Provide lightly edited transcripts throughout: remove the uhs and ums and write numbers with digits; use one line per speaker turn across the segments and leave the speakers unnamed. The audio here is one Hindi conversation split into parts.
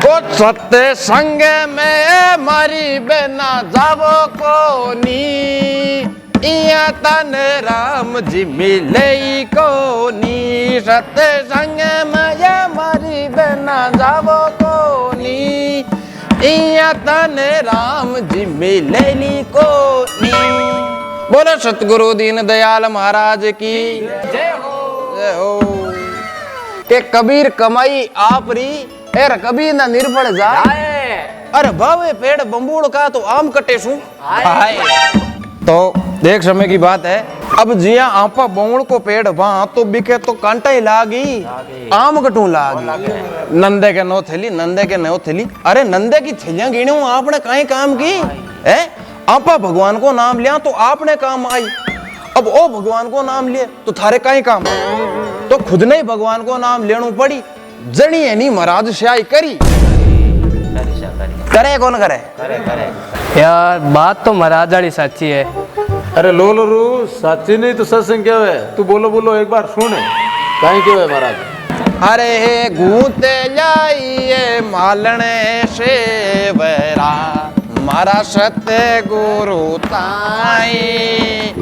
ओ सत्य संग में मारी बिना जावो कोनी इया तन राम जी मिले कोनी सत्य संग में मारी बिना जावो कोनी इया तन राम जी मिले कोनी। बोलो सतगुरु दीन दयाल महाराज की जय हो। के कबीर कमाई आप री एर कबीर ना निर्भर जाए अरे भावे पेड़ बम्बूड़ का तो आम कटे सू तो एक समय की बात है। अब जिया आपा बम्बूड़ को पेड़ वहां तो बिके तो कांटा ही लागी आम कटू लागी नंदे के नो थैली नंदे के नो थैली। अरे नंदे की थैलियां गिनी आपने कहीं काम की है। आपा भगवान को नाम लिया तो आपने काम आई। अब ओ भगवान को नाम लिए तो थारे कहीं काम आई तो खुद ने भगवान को नाम लेनू पड़ी जनी है नहीं महाराज स्याई करी करे कौन करे
यार बात तो महाराज वाली सच्ची है।
अरे लो रू सच्ची नहीं तो सत्संग क्या है तू बोलो बोलो एक बार सुन कहीं क्यों है महाराज।
अरे हे गूंते जाइए मालने से वरा मारा सत्य गुरु ताई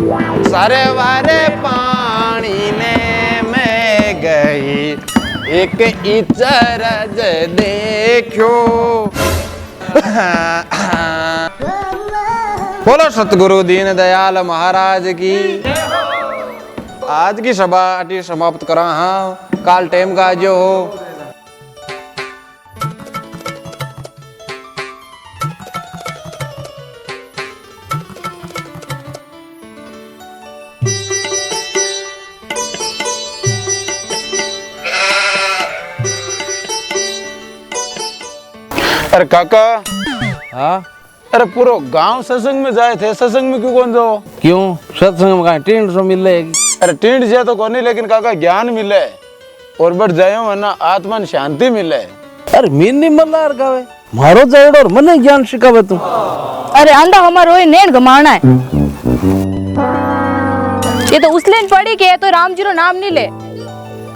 सरवारे पानी ने मैं गई एक इचरज देखो। बोलो सतगुरु दीन दयाल महाराज की। आज की सभा अटी समाप्त करा हाँ काल टाइम का जो हो।
अरे काका
हाँ
अरे पूरा गांव सत्संग में जाए थे सत्संग में क्यों कौन जाओ
क्यों सत्संग में कहीं टींड सो मिल जाएगी।
अरे टींड जाए तो कौन नहीं लेकिन काका ज्ञान मिले और बढ़ जाए वरना आत्मा ने शांति मिले।
अरे मीन नहीं मल्ला गावे मारो जाएड़ और मने ज्ञान सिखावे तू।
अरे अंधा हमारो ये नेण गमाना है ये तो उसलेन पड़ी के तो राम जी रो नाम नहीं ले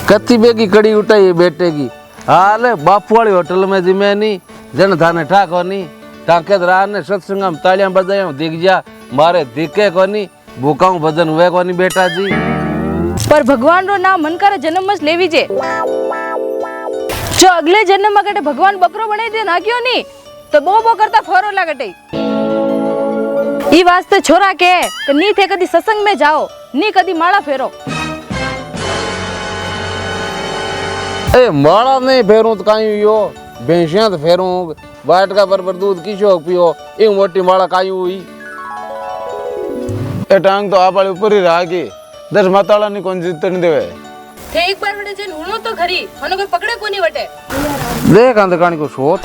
कत्ती बेगी कड़ी उठाई बेटे की हाल बापू वाली होटल में जिमे नहीं जन थाने ठाको नहीं टाके रात ने सत्संग में तालियां बजाया दिख जा मारे दिखे कोनी भूखाऊ भजन हुए कोनी बेटा जी।
पर भगवान रो नाम मन करे जन्म मस लेवी जे जो अगले जन्म में कटे भगवान बकरो बने दे ना क्यों नहीं तो बो करता फोरो लागटे। ई वास्ते छोरा के नी थे कदी सत्संग में जाओ नी कदी माला फेरो।
ए माला नहीं फेरूं तो काई यो भैंसियां तो फेरूं बाट का बरबर दूध की शौक पियो एक मोटी माला काई हुई।
ए टांग तो आप वाले ऊपर ही रहा की 10 माताला नहीं कौन जीतने देवे
थे एक बार वटे जन हुनो तो खरी हनो कोई पकड़े कोनी वटे
देख अंध कानी को सोत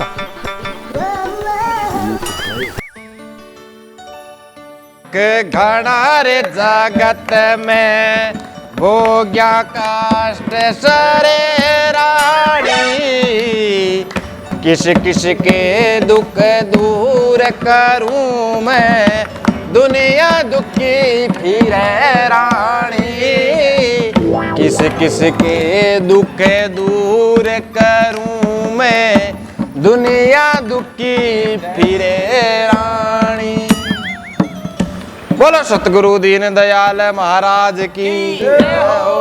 के घड़ा रे जगत में भोग्या काष्ट सरे रानी किस किस के दुख दूर करूं मैं दुनिया दुखी फिरे रानी किस किस के दुख दूर करूं मैं दुनिया दुखी फिरे रानी। बोलो सतगुरु दीन दयाल महाराज की जय हो।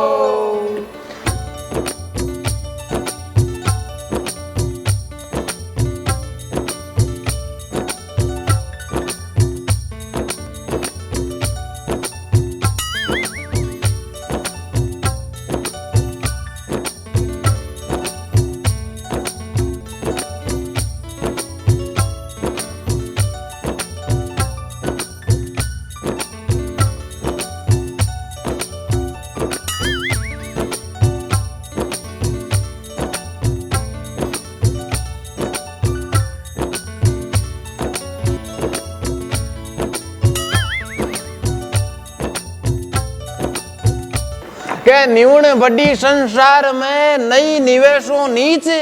के निवण बड़ी संसार में नई निवेशों नीचे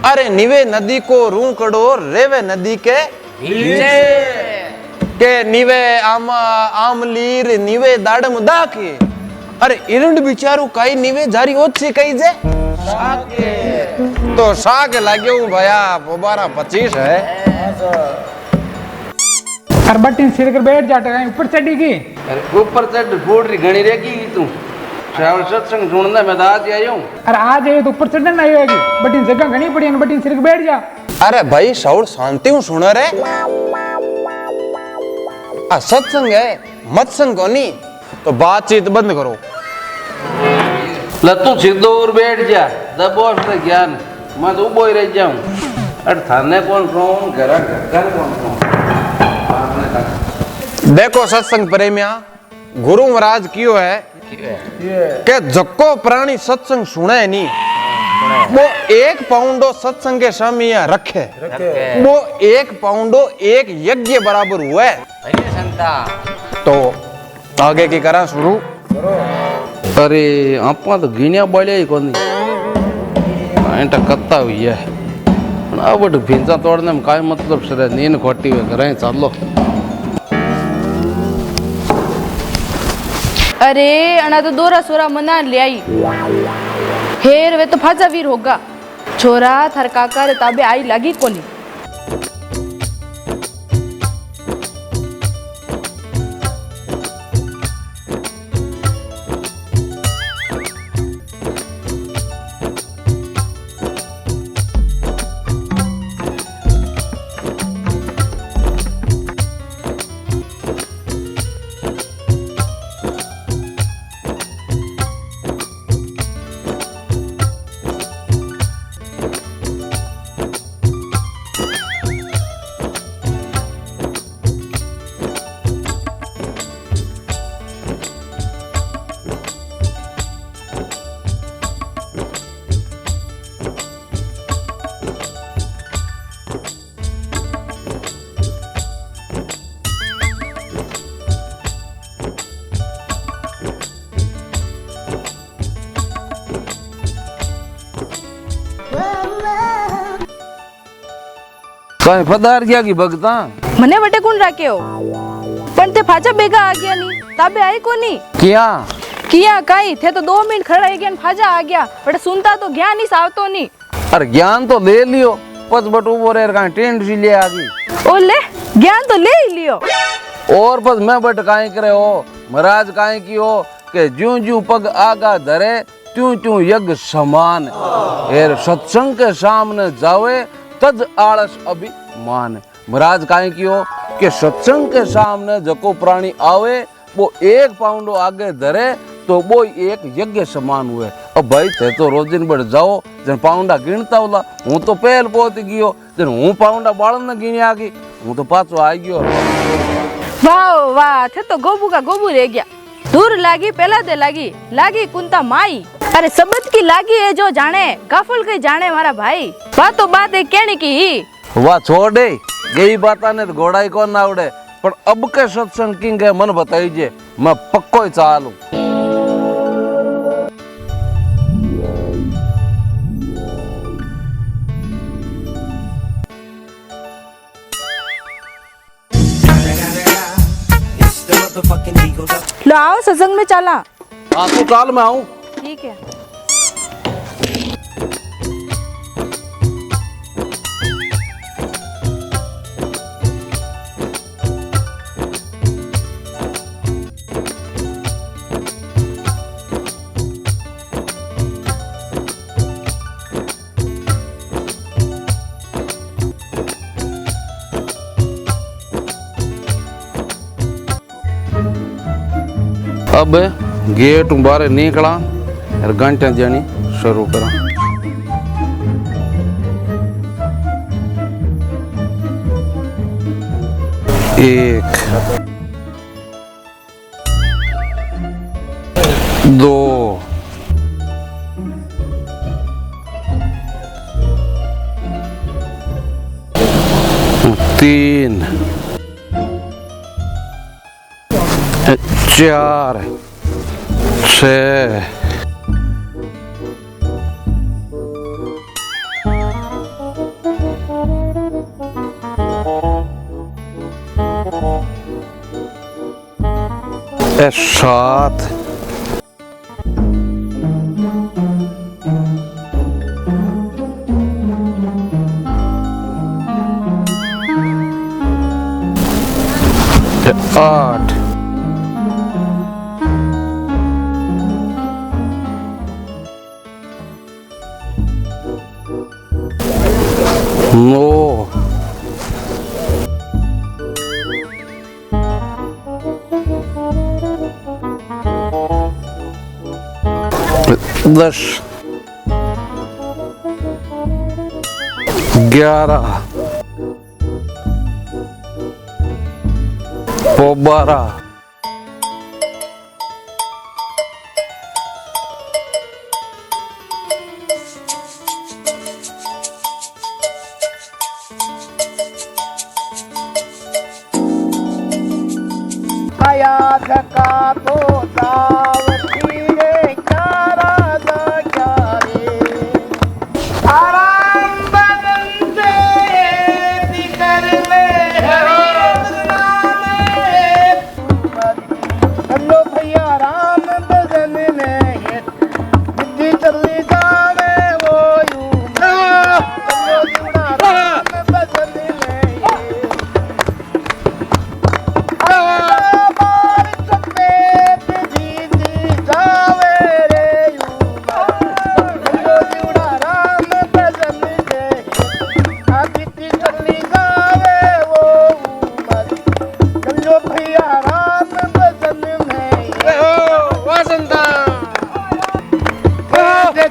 अरे निवे नदी को रूकड़ो रेवे नदी के नीचे के निवे आमलीर निवे दाड़म दाके अरे इरंड बिचारू काई निवे जारी ओछे कई जे साके तो शाक लाग्यो हूँ भैया 12-25 है।
अरे बट्टी सिर कर बैठ जाट कहीं ऊपर चढ़ेगी।
अरे ऊपर चढ़ फूट रही घनी रहेगी तू श्रावण सत्संग सुनना मैं तो आज आई हूँ।
अरे आज आए तो ऊपर चढ़ने नहीं होगी, बट्टी जगह घनी पड़ी है, बट्टी सिर कर बैठ जा।
अरे भाई सौड़ शांति हूँ सुन रे। सत्संग है मत्संग को नहीं तो बातचीत बंद करो।
तू सीधो और बैठ जा दबोस से ज्ञान मैं तो उबो ही रह जाऊं। अरे थाने कौन कहूं घर कौन कहूं।
देखो सत्संग प्रेमिया गुरु महाराज क्यों है कि जक्को प्राणी सत्संग सुने नहीं वो 1 पाउंडो सत्संग के सामने यहाँ रखे वो 1 पाउंडो 1 यज्ञ बराबर हुआ है। तो आगे की करा शुरू।
अरे आपा तो गिनिया बढ़िया ही कोनी ऐंटा कत्ता हुई है अब भींचा तोड़ने में काय मतलब सर नींद खोटी हुए घर चलो।
अरे अना तो दोरा सोरा मना ले आई हेर वे तो फाजा वीर होगा छोरा थार काका रे ताबे आई लगी कोनी।
कहीं पधार गया की भगता
मने वटे कौन राख्यो पण ते फाजा बेगा आ गया नी ताबे आई कोनी किया काई थे तो 2 मिनट खड़ा रह गया फाजा आ गया बट सुनता तो ज्ञान ही सावतो नी।
अरे ज्ञान तो ले लियो पच बट उबो रे कहीं टेंट सी ले आ गई
ओ ले ज्ञान तो ले ही लियो
और बस मैं बट काई करे हो महाराज काई की हो के ज्यों ज्यों पग आगा धरे त्यों त्यों यज्ञ समान एर सत्संग के सामने जावे तज आलस अभिमान। महाराज काहे की हो कि सत्संग के सामने जको प्राणी आवे वो 1 पाउंडो आगे धरे तो वो एक यज्ञ समान हुए। अब भाई थे तो रोज दिन बढ़ जाओ जन पाउंडा गिनता होला हूँ तो पहल पहुंच गयो जन हूँ पाउंडा बालन न गिने आ गई हूँ तो पाछो आ गयो।
वाह वाह थे तो गोबू का गोबू रह गया दूर लागी पहला दे लागी कुंता माई। अरे सबद की लागी है जो जाने गाफुल के जाने मारा भाई बातों बात है कहने की ही
वाह छोड़े यही बात ने तो घोड़ाई को ना उड़े पर अब के सत्संग किंग है मन बताइए मैं पक्को ही चालू।
लो आओ सत्संग में चला।
हाँ तू चाल मैं आऊँ
ठीक है।
अब गेट बाहर निकला और घंटे जानी शुरू करा। एक 2 3 4 6 7 8 8 9 10 11 12
आया धक्का तो दावती रे क्यारा दा क्यारे आराम बदन से दिकर में हेलो भैया राम बदन ने बुद्धि चली जावे वो यूं हेलो जुड़ा राम बदन ने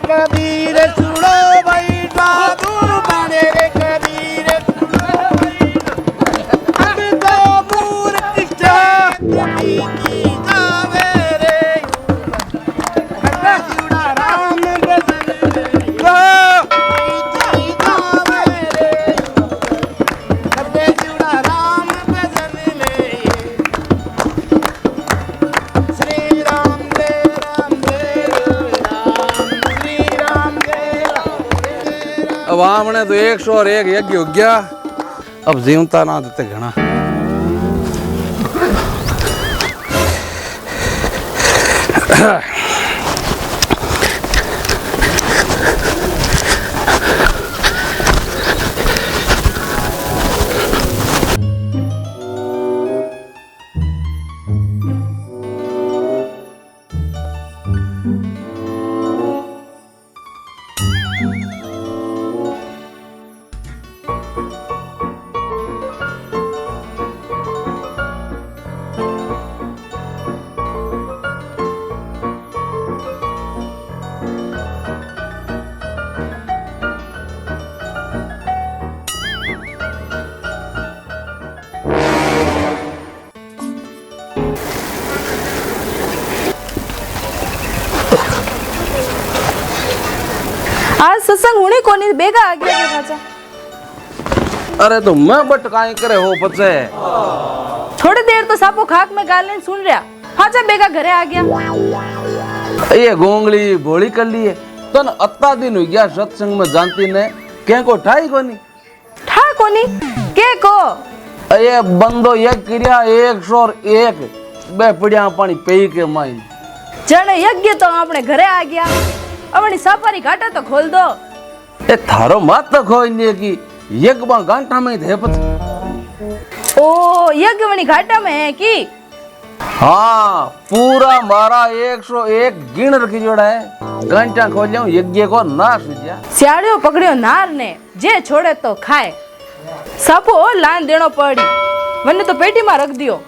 कबीर सुनो भाई बहादुर बने रे कबीर अब तो मूर्ख जावे रे जुड़ा राम बदन रे जुड़ा राम बदन में श्री राम दे राम श्री राम दे राम।
अब हमने तो 101 यज्ञ हो गया, अब जीवता ना देते घना।
आज सत्संग हुणे कोनी बेगा आ गया के पाछा।
अरे तो मैं बट काई करे हो पचे
थोड़ी देर तो सापो खाक में गालन सुन रहा, हाजा बेगा घरे आ गया।
ये गोंगली भोली कर लिए तन अत्ता दिन हो गया सत्संग में जानती ने के को ठाई कोनी
ठा कोनी के को
ये बंदो एक क्रिया 101 बे पड़िया पानी पी के माई
जण यज्ञ तो अपने घरे आ गया, अपनी सापारी घाटा तो खोल दो।
ए थारो मात तो खोई की यज्ञ बा घंटा में थे पत
ओ यज्ञ वनी घाटा में है की।
हाँ पूरा मारा 101 गिन रखी जोड़ा है, घंटा खोल जाऊं यज्ञ को नाश हो जा।
सियाड़ियो पकड़ियो नार ने जे छोड़े तो खाए, सापो लान देनो पड़ी वने तो पेटी में रख दियो।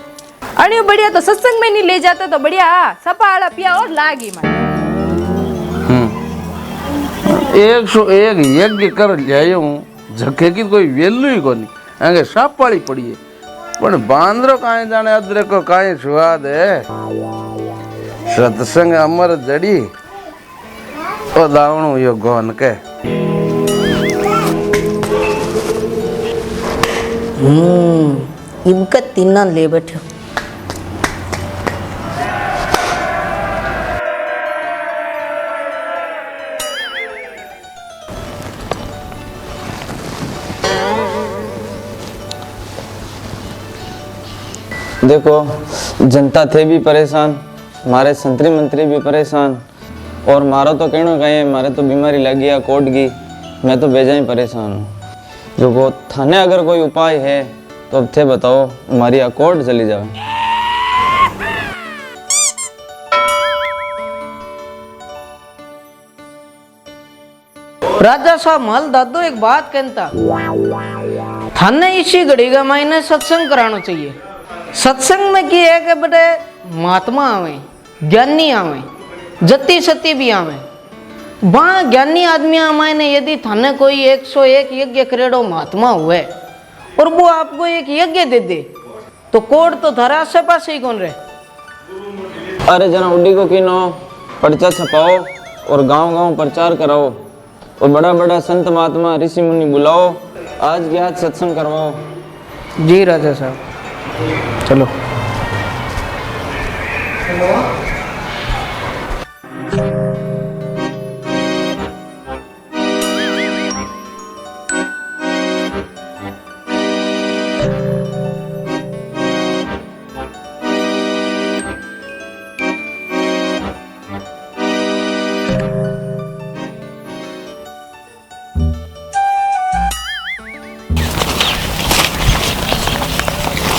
अणियो बढ़िया तो सत्संग में नहीं ले जाता तो बढ़िया सपा आला पिया और लागी मां
101 यज्ञ कर लिया झके की कोई वैल्यू ही कोनी आगे साप पाड़ी पड़ी है पण बांद्रो काहे जाने अदरक को काहे स्वाद है। सत्संग अमर जड़ी ओ दावणो यो गोन के
इनका तीना ले बैठो।
देखो जनता थे भी परेशान, मारे संतरी मंत्री भी परेशान और मारो तो कहना कहीं मारे तो बीमारी लगी है कोट की, मैं तो बेजा ही परेशान हूँ। जो वो थाने अगर कोई उपाय है तो अब थे बताओ, हमारी कोर्ट चली जाओ।
राजा साहब मल दादो एक बात कहता, थाने इसी घड़ी का मायने सत्संग कराना चाहिए। सत्संग में की है कि बड़े महात्मा आवे, ज्ञानी आवे, जति सती भी आवे। वहाँ ज्ञानी आदमी मायने यदि थाने कोई 101 यज्ञ करेड़ो महात्मा हुए और वो आपको एक यज्ञ दे दे तो कोड तो थारा आसे पास ही कौन रहे।
अरे जना उड्डी को किनो पर्चा छपाओ और गांव-गांव प्रचार कराओ और बड़ा बड़ा संत महात्मा ऋषि मुनि बुलाओ, आज के आज सत्संग करवाओ।
जी राजा साहब चलो।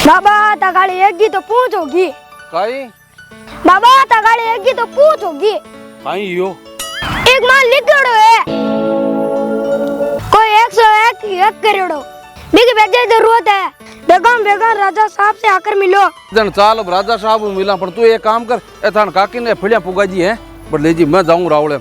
बाबा तगाड़ी एक तो पूछ होगी।
काई
बाबा तगाड़ी एक तो पूछ होगी।
काई यो
एक मान लिखड़ो है कोई 101 एक करेड़ो बिग बेजे जरूरत है। बेगम बेगम राजा साहब से आकर मिलो।
जन चाल अब राजा साहब मिला पर तू एक काम कर, ए थान काकी ने फड़िया पुगा जी है बट ले जी मैं जाऊं रावले।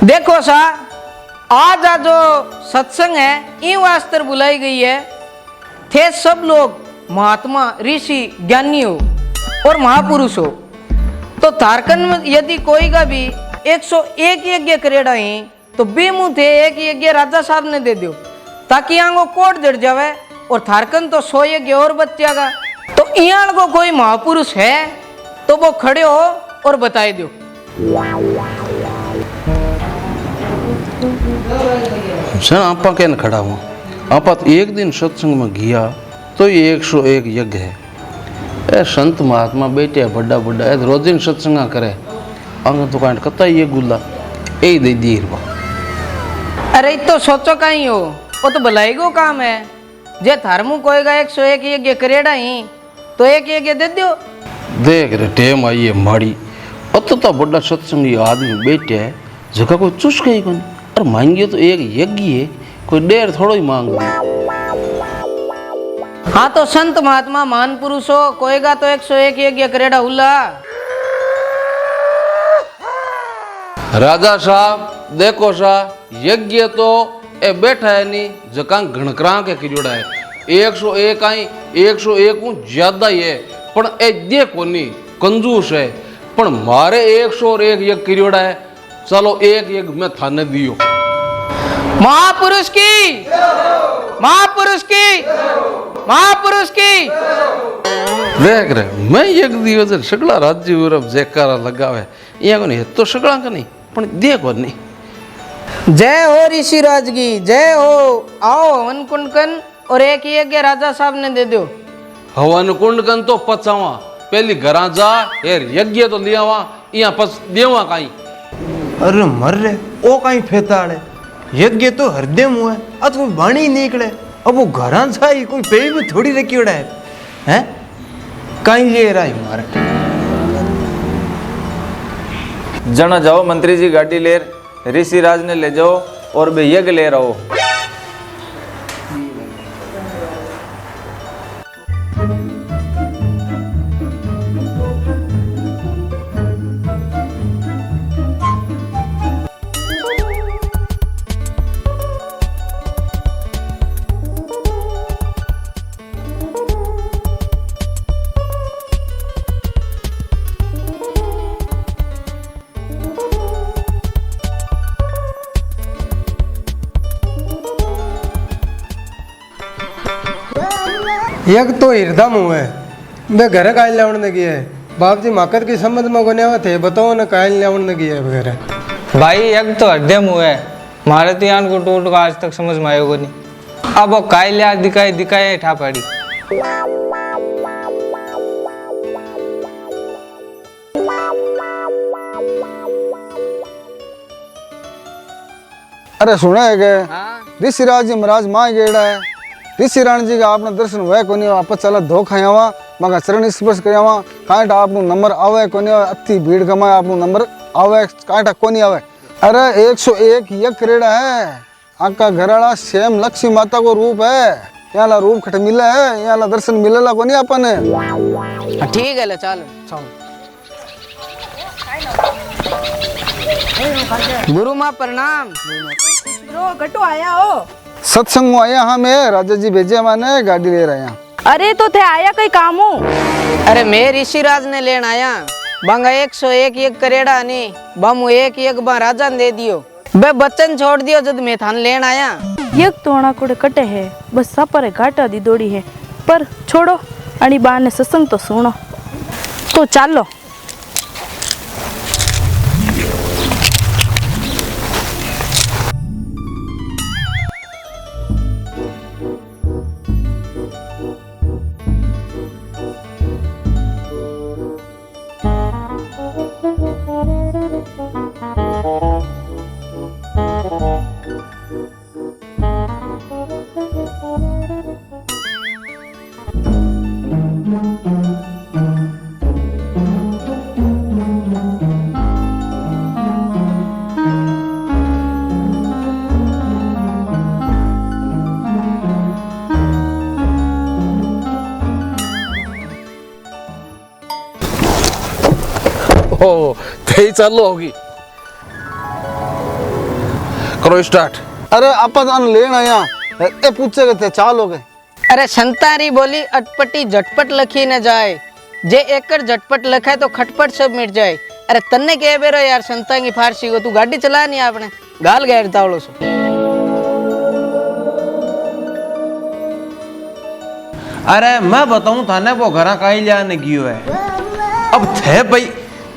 देखो सा आज जो सत्संग है इन वास्ते बुलाई गई है थे सब लोग महात्मा ऋषि ज्ञानी हो और महापुरुष हो। तो झारखंड में यदि कोई का भी 101 यज्ञ करेड़ा ही तो बेमुंह थे एक यज्ञ राजा साहब ने दे दो ताकि यहाँ को कोट जड़ जावे और झारखंड तो 100 यज्ञ और बच जाएगा। तो यहाँ को कोई महापुरुष है तो वो खड़े हो और बताए दो।
सर आपा क्या खड़ा हुआ आपा तो एक दिन सत्संग में गया तो ये 101 यज्ञ है। ए संत महात्मा बैठे बड़ा बड़ा है रोज दिन सत्संग करे अंग तो कांट कता ये गुल्ला ए दे दी रवा।
अरे तो सोचो कहीं हो वो तो भलाई को काम है। जे धर्म कोई का 101 यज्ञ करेड़ा ही तो एक यज्ञ दे दो।
देख रे टेम आई है माड़ी अत बड़ा सत्संगी आदमी बैठे है जगह कोई चुस गई कौन और मांगियो तो एक यज्ञ है कोई डेर थोड़ो ही मांग दी।
हाँ तो संत महात्मा महान पुरुष हो कोई का तो 101 यज्ञ करेड़ा हुला।
राजा साहब देखो सा यज्ञ तो ए बैठा है नहीं जका घणकरा के किजोड़ा है 101 आई 101 हूँ ज्यादा ही है पण ए देखो नहीं कंजूस है पण मारे 101 यज्ञ किजोड़ा है। चलो एक यज्ञ मैं थाने दियो।
महापुरुष की महापुरुष की महापुरुष की
देख रहे मैं यज्ञ दियो जर सगला राज्य उरब जयकारा लगावे यहाँ को नहीं तो सगला का नहीं पण देखो नहीं।
जय हो ऋषि राज की जय हो। आओ हवन कुंड कन और एक यज्ञ राजा साहब ने दे दो।
हवन कुंड कन तो पचावा पहली घरा जा यार यज्ञ तो लियावा यहाँ पच देवा कहीं।
अरे मर रे ओ कहीं फेताड़े यज्ञ तो हृदय मुँह है अत कोई बाणी निकले अब वो घरां छाई कोई पे भी थोड़ी रखी उड़ा है कहीं ये रहा मारे।
जना जाओ मंत्री जी गाड़ी ले ऋषि राज ने ले जाओ और बे यज्ञ ले रहो।
एक तो हृदय मुँह है वे घर का लाने गया है बाप जी माकत की समझ में कोने आवे थे बताओ ना कायल लावण न गया वगैरह।
भाई एक तो हृदय मुँह है मारे तो यान को टूट को आज तक समझ में आएगा नहीं। अब वो कायलिया दिखाई दिखाई ठा पड़ी।
अरे सुना है के ऋषिराज जी महाराज माँ गेड़ा है ऋषि राणी जी का आपने दर्शन हुआ कोनी आप चला धो खाया हुआ मगर चरण स्पर्श कराया हुआ कांटा आप नंबर आवे कोनी अति भीड़ कमाए आप नंबर आवे कांटा कोनी आवे। अरे 101 यज्ञ करेड़ा है आका घराड़ा सेम लक्ष्मी माता को रूप है यहाँ रूप खट मिला है यहाँ दर्शन मिलेला कोनी अपन
ठीक है ले चलो गुरु माँ प्रणाम।
गटो आया हो
सत्संग में आया हाँ मैं राजा जी भेजे माने गाड़ी ले रहे हैं।
अरे तो थे आया कई काम हो।
अरे मैं ऋषिराज ने लेन आया बंगा 101 एक करेड़ा नहीं बम एक एक बा राजा ने दे दियो बे बच्चन छोड़ दियो जब मैं थान लेन आया।
यक तोड़ा कोड़े कटे है बस सपर घाटा दी दौड़ी है पर छोड़ो अणी बा ने सत्संग तो सुनो तो चालो।
ओ ते चालू होगी करो स्टार्ट।
अरे अपन लेन आया ए पूछे गए थे चाल हो गए।
अरे संतारी बोली अटपटी झटपट लखी न जाए जे एकड़ झटपट लखाए तो खटपट सब मिट जाए। अरे तन्ने कह बेरो यार संता की फारसी को तू गाड़ी चला नहीं आपने गाल गैर तावड़ो सो।
अरे मैं बताऊं थाने वो घरा का ही लाने गियो है अब थे भाई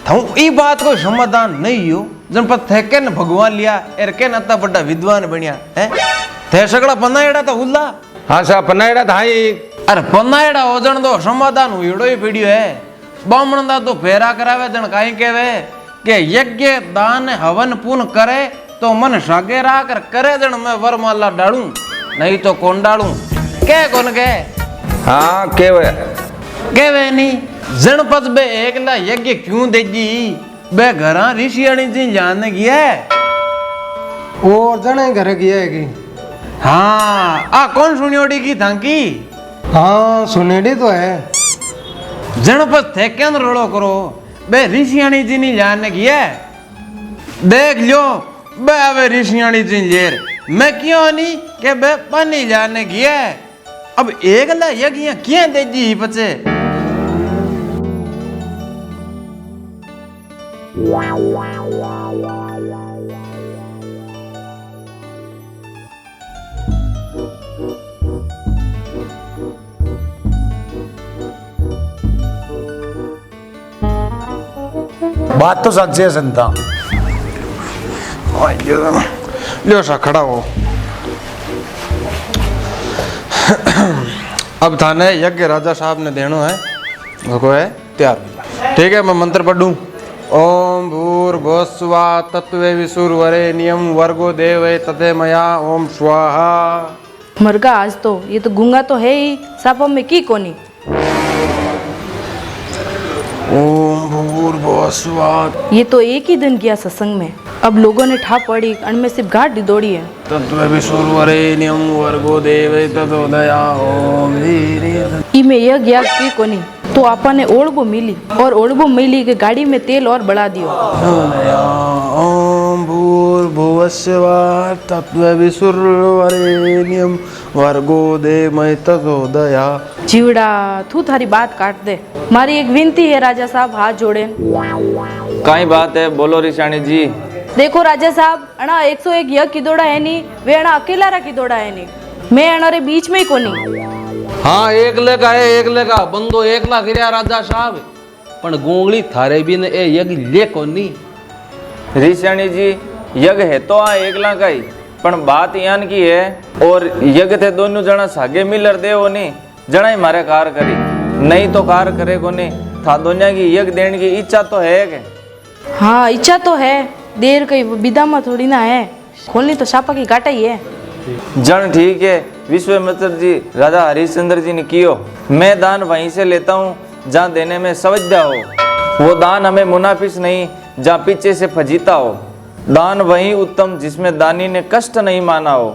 थाऊ ई बात को समाधान नहीं हो जन पर थे के न भगवान लिया एर के न ता बड़ा विद्वान बनिया है थे सगड़ा पन्नाएड़ा था हुल्ला।
हाँ साहब पन्नाएड़ा था ही।
अरे पन्नाएड़ा हो जन दो समाधान हुईड़ो ही पीड़ियो है बामण दा तो फेरा करावे जन काई कहवे के यज्ञ दान हवन पुण्य करे तो मन सागे रा कर करे जन मैं वरमाला डालूं नहीं तो कौन डालूं के कौन के।
हाँ
केवे नहीं जन पद बे एकला यज्ञ क्यों देगी बे घरा ऋषियाणी जी जाने गया है
और जने घर गया है कि
हाँ आ कौन सुनियोड़ी की थांकी।
हाँ सुनेड़ी तो है
जनपद थे क्या रोड़ो करो बे ऋषियाणी जी नहीं जाने गया है देख लो बे अबे ऋषियाणी जी लेर मैं क्यों नहीं के बे पानी जाने गया है अब एकला यज्ञ क्या देगी बच्चे।
बात तो सच्ची है संता।
लो सा खड़ा हो अब थाने यज्ञ राजा साहब ने देनो है वो है तैयार ठीक है मैं मंत्र पढ़ूं ओम भूर्भुवस्वा तत्वे विसुरवरेण्यं वर्गो देवे तथे मया ओम स्वाहा।
मरगा आज तो ये तो गूंगा तो है ही सापम में की कोनी।
ओम भूर्भुवस्वा
ये तो एक ही दिन गया सत्संग में अब लोगों ने ठा पड़ी अण में सिर्फ घाट दौड़ी है।
तत्वे विसुरवरेण्यं वर्गो देवे तथोदया ओम
इमे यह गया की कोनी तो आपने ओढ़बो मिली और ओढ़बो मिली के गाड़ी में तेल और बढ़ा दियो।
ओम भूर्भुवस्वा तत्वे विसुरवरेण्यं वर्गो देवै तथोदया।
जीवड़ा तू थारी बात काट दे मारी एक विनती है राजा साहब हाथ जोड़े।
काई बात है बोलो ऋषाणी जी।
देखो राजा साहब अणा 101 यह किदोड़ा है नी वे अणा अकेला रा किदोड़ा है नी मैं अणारे बीच में ही कोनी।
हाँ एक लेका है एक लेका बंदो एकला गिरिया राजा साहब पण गोंगली थारे भी ने ए यज्ञ ले कोनी।
ऋषियाणी जी यज्ञ है तो आ एकला का ही, पण बात यान की है और यज्ञ थे दोनों जना सागे मिलर दे वो नहीं जना ही मारे कार करी, नहीं तो कार करे को नहीं था दोनिया की यज्ञ देने की इच्छा तो है के?
हाँ इच्छा तो है, देर कई विदा में थोड़ी ना है, खोलनी तो छापा की काटा ही है।
जन ठीक है, विश्वामित्र जी राजा हरिश्चंद्र जी ने कियो, मैं दान वहीं से लेता हूँ जहाँ देने में समझदा हो, वो दान हमें मुनाफिस नहीं जहाँ पीछे से फजीता हो। दान वही उत्तम जिसमें दानी ने कष्ट नहीं माना हो,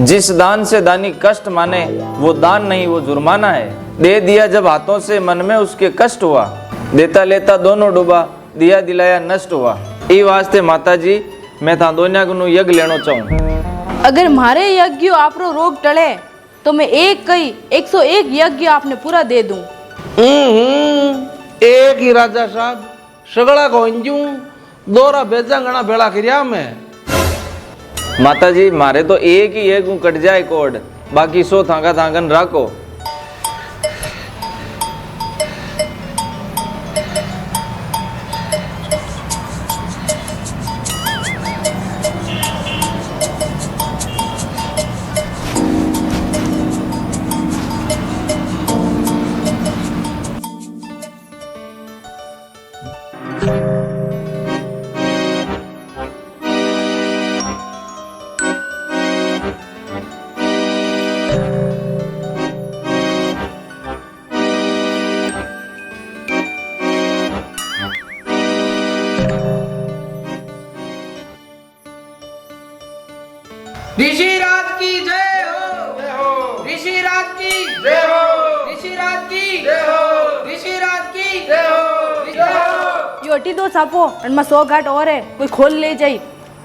जिस दान से दानी कष्ट माने वो दान नहीं वो जुर्माना है। दे दिया जब हाथों से मन में उसके कष्ट हुआ, देता लेता दोनों डूबा, दिया दिलाया नष्ट हुआ। ई वास्ते माता जी मैं था दोनिया को यज्ञ लेना चाहूँ।
अगर मारे यज्ञ आपरो रोग टले तो मैं एक कई 101 यज्ञ आपने पूरा दे दूं।
एक ही राजा साहब सगड़ा को अंजू दोरा बेजा गणा बेड़ा करिया मैं।
माता जी मारे तो एक ही एक कट जाए कोड, बाकी 100 थांगा थांगन राखो।
ऋषिराज की जय हो, ऋषिराज की जय हो, ऋषिराज की जय हो, ऋषिराज की जय हो।
यो अटी दो सापो और 100 घाट और है, कोई खोल ले जाई।